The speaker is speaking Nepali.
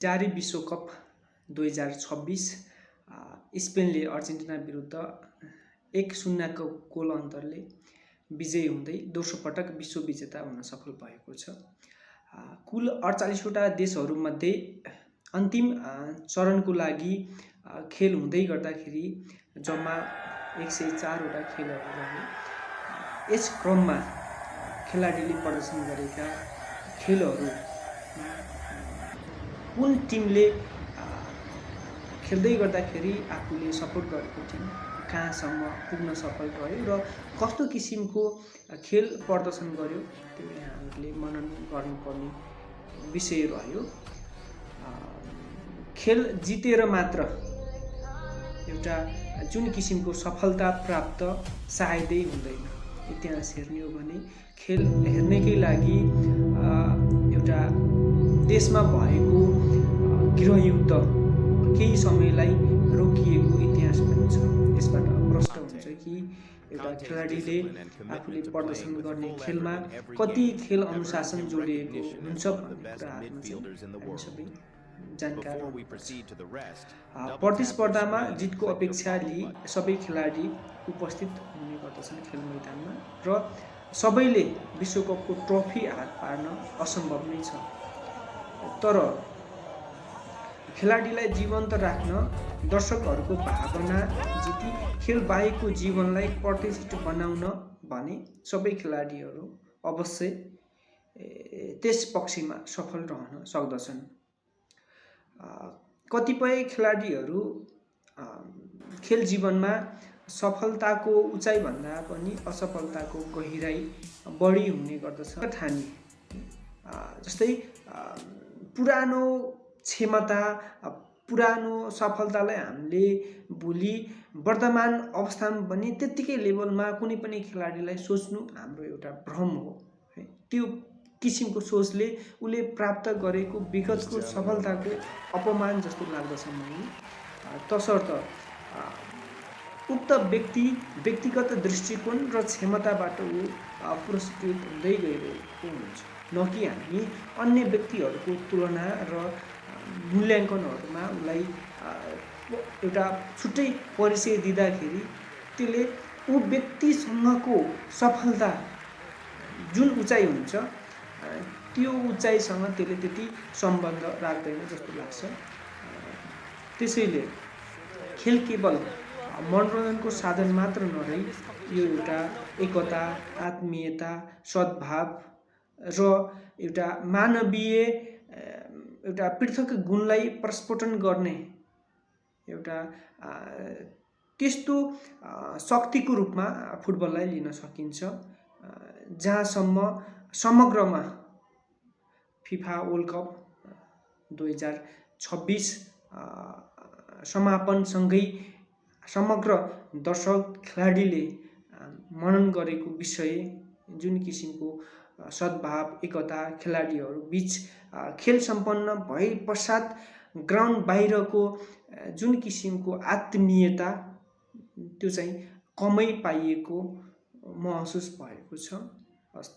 जारी विश्वकप 2026 स्पेनले अर्जेन्टिना विरुद्ध 1-0 को गोल अन्तरले विजयी हुँदै दोस्रो पटक विश्व विजेता हुन सफल भएको छ। कुल 48 वटा देशहरूमध्ये अन्तिम चरणको लागि खेल हुँदै गर्दाखेरि जम्मा 104 वटा खेलहरू रहे। यस क्रममा खेलाडीले प्रदर्शन गरेका खेलहरू कुन टिमले खेल्दै गर्दाखेरि आफूले सपोर्ट गरेको टिम कहाँसम्म पुग्न सफल रह्यो र कस्तो किसिमको खेल प्रदर्शन गर्यो त्यो हामीले मनन गर्नुपर्ने विषय रह्यो। खेल जितेर मात्र एउटा जुन किसिमको सफलता प्राप्त सायदै हुँदैन। इतिहास हेर्ने हो भने खेल हेर्नकै लागि एउटा देशमा भएको गृहयुद्ध केही समयलाई रोकिएको इतिहास पनि छ। यसबाट प्रष्ट हुन्छ कि एउटा खेलाडीले आफूले प्रदर्शन गर्ने खेलमा कति खेल अनुशासन जोडिएको हुन्छ भन्ने कुराहरुमा चाहिँ हामी सबै जानकार हुनुपर्छ। प्रतिस्पर्धामा जितको अपेक्षा लिई सबै खेलाडी उपस्थित हुने गर्दछन् खेल मैदानमा र सबैले विश्वकपको ट्रफी हात पार्न असम्भव नै छ। तर खेलाडीलाई जीवन्त राख्न दर्शकहरूको भावना जिती खेल बाहेकको जीवनलाई प्रतिष्ठित बनाउन भने सबै खेलाडीहरू अवश्य त्यस पक्षमा सफल रहन सक्दछन्। कतिपय खेलाडीहरू खेल जीवनमा सफलताको उचाइ भन्दा पनि असफलताको गहिराई बढी हुने गर्दछ। ठानी जस्तै पुरानो क्षमता पुरानो सफलतालाई हामीले भोलि वर्तमान अवस्थामा पनि त्यतिकै लेभलमा कुनै पनि खेलाडीलाई सोच्नु हाम्रो एउटा भ्रम हो है। त्यो किसिमको सोचले उले प्राप्त गरेको विगतको सफलताको अपमान जस्तो लाग्दछ मलाई। तसर्थ उक्त व्यक्तिगत दृष्टिकोण र क्षमताबाट ऊ पुरस्कृत हुँदै गइरहेको हुन्छ, न कि हामी अन्य व्यक्तिहरूको तुलना र मूल्याङ्कनहरूमा उलाई एउटा छुट्टै परिचय दिँदाखेरि त्यसले ऊ व्यक्तिसँगको सफलता जुन उचाइ हुन्छ त्यो उचाइसँग त्यसले त्यति सम्बन्ध राख्दैन जस्तो लाग्छ। त्यसैले खेल केवल मनोरञ्जनको साधन मात्र नरही यो एउटा एकता, आत्मीयता, सद्भाव र एउटा मानवीय एउटा पृथक गुणलाई प्रस्फुटन गर्ने एउटा त्यस्तो शक्तिको रूपमा फुटबललाई लिन सकिन्छ। जहाँसम्म समग्रमा फिफा वर्ल्ड कप 2026 समापनसँगै समग्र दर्शक खेलाडीले मनन गरेको विषय जुन किसिमको सद्भाव एकता खेलाडीहरू बीच खेल सम्पन्न भए पश्चात ग्राउन्ड बाहिरको जुन किसिमको आत्मीयता त्यो चाहिँ कमै पाइएको महसुस भएको छ। हस्त।